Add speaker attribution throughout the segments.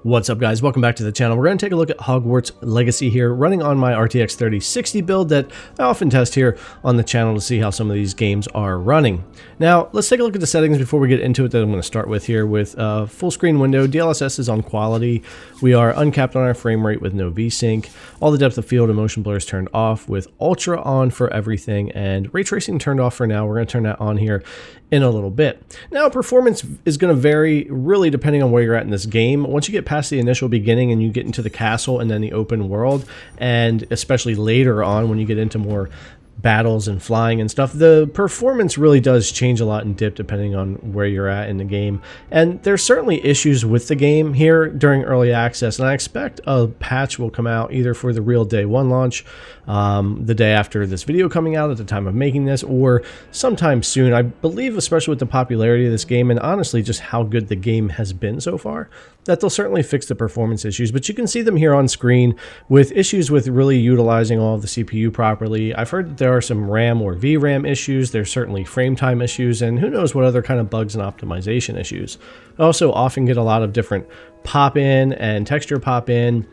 Speaker 1: What's up, guys? Welcome back to the channel. We're going to take a look at Hogwarts Legacy here, running on my RTX 3060 build that I often test here on the channel to see how some of these games are running. Now, let's take a look at the settings before we get into it that I'm going to start with here with full screen window. DLSS is on quality. We are uncapped on our frame rate with no VSync. All the depth of field and motion blur is turned off with ultra on for everything, and ray tracing turned off for now. We're going to turn that on here in a little bit. Now, performance is going to vary really depending on where you're at in this game. Once you get past the initial beginning and you get into the castle and then the open world, and especially later on when you get into more battles and flying and stuff, the performance really does change a lot and dip depending on where you're at in the game. And there's certainly issues with the game here during early access, and I expect a patch will come out either for the real day one launch, the day after this video coming out at the time of making this, or sometime soon. I believe, especially with the popularity of this game and honestly just how good the game has been so far, that they'll certainly fix the performance issues. But you can see them here on screen with issues with really utilizing all of the CPU properly. I've heard that there are some RAM or VRAM issues. There's certainly frame time issues, and who knows what other kind of bugs and optimization issues. I also often get a lot of different pop-in and texture pop-in,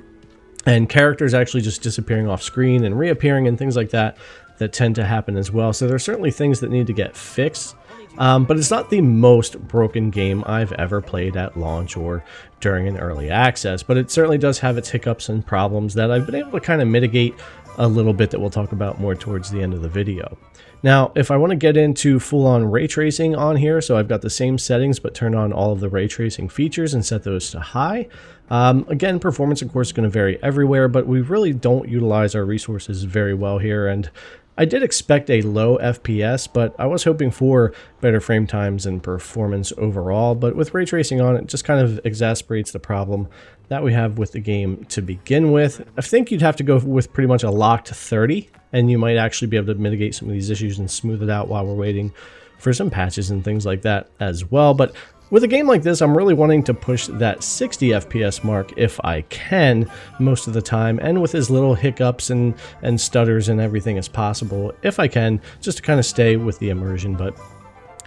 Speaker 1: and characters actually just disappearing off screen and reappearing and things like that that tend to happen as well. So there's certainly things that need to get fixed. But it's not the most broken game I've ever played at launch or during an early access, but it certainly does have its hiccups and problems that I've been able to kind of mitigate a little bit that we'll talk about more towards the end of the video. Now, if I want to get into full-on ray tracing on here, so I've got the same settings but turn on all of the ray tracing features and set those to high. Again, performance of course is going to vary everywhere, but we really don't utilize our resources very well here, and I did expect a low FPS, but I was hoping for better frame times and performance overall. But with ray tracing on, it just kind of exacerbates the problem that we have with the game to begin with. I think you'd have to go with pretty much a locked 30, and you might actually be able to mitigate some of these issues and smooth it out while we're waiting for some patches and things like that as well. But with a game like this, I'm really wanting to push that 60 FPS mark if I can most of the time, and with as little hiccups and stutters and everything as possible if I can, just to kind of stay with the immersion. But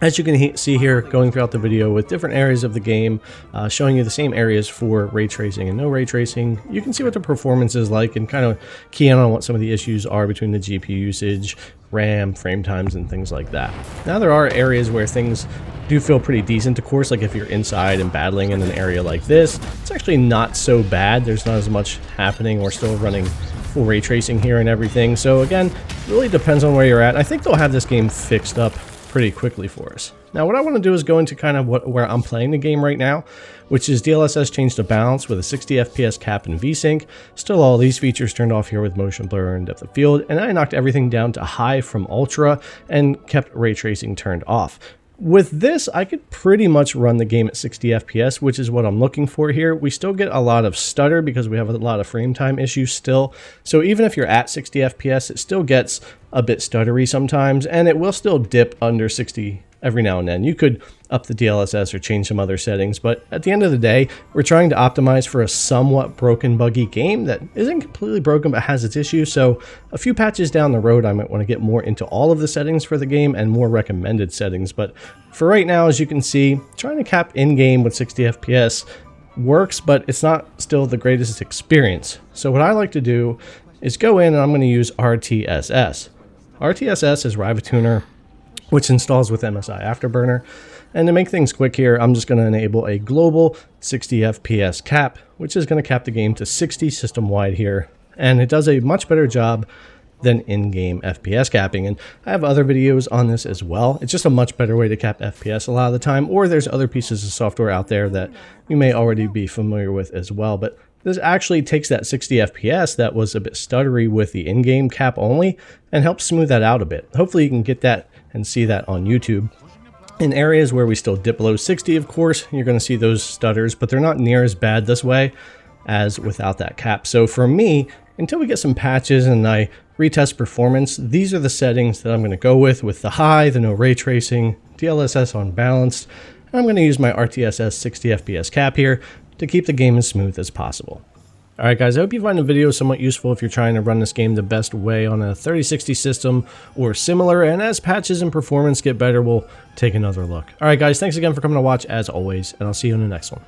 Speaker 1: as you can see here, going throughout the video with different areas of the game, showing you the same areas for ray tracing and no ray tracing, you can see what the performance is like and kind of key in on what some of the issues are between the GPU usage, RAM, frame times, and things like that. Now, there are areas where things do feel pretty decent. Of course, like if you're inside and battling in an area like this, it's actually not so bad. There's not as much happening. We're still running full ray tracing here and everything. So again, it really depends on where you're at. I think they'll have this game fixed up pretty quickly for us. Now, what I want to do is go into kind of where I'm playing the game right now, which is DLSS changed to balance with a 60 FPS cap and VSync. Still all these features turned off here with motion blur and depth of field, and I knocked everything down to high from ultra and kept ray tracing turned off. With this, I could pretty much run the game at 60 FPS, which is what I'm looking for here. We still get a lot of stutter because we have a lot of frame time issues still. So even if you're at 60 FPS, it still gets a bit stuttery sometimes, and it will still dip under 60 every now and then. You could up the DLSS or change some other settings, but at the end of the day, we're trying to optimize for a somewhat broken, buggy game that isn't completely broken but has its issues. So a few patches down the road, I might want to get more into all of the settings for the game and more recommended settings. But for right now, as you can see, trying to cap in-game with 60 FPS works, but it's not still the greatest experience. So what I like to do is go in and I'm going to use RTSS. RTSS is RivaTuner, which installs with Msi Afterburner. And to make things quick here, I'm just going to enable a global 60 FPS cap, which is going to cap the game to 60 system-wide here. And it does a much better job than in-game FPS capping. And I have other videos on this as well. It's just a much better way to cap FPS a lot of the time, or there's other pieces of software out there that you may already be familiar with as well. But this actually takes that 60 FPS that was a bit stuttery with the in-game cap only and helps smooth that out a bit. Hopefully you can get that and see that on YouTube. In areas where we still dip below 60, of course, you're going to see those stutters, but they're not near as bad this way as without that cap. So for me, until we get some patches and I retest performance, these are the settings that I'm going to go with the high, the no ray tracing, DLSS on balanced, and I'm going to use my RTSS 60 FPS cap here to keep the game as smooth as possible. Alright guys, I hope you find the video somewhat useful if you're trying to run this game the best way on a 3060 system or similar, and as patches and performance get better, we'll take another look. Alright guys, thanks again for coming to watch as always, and I'll see you in the next one.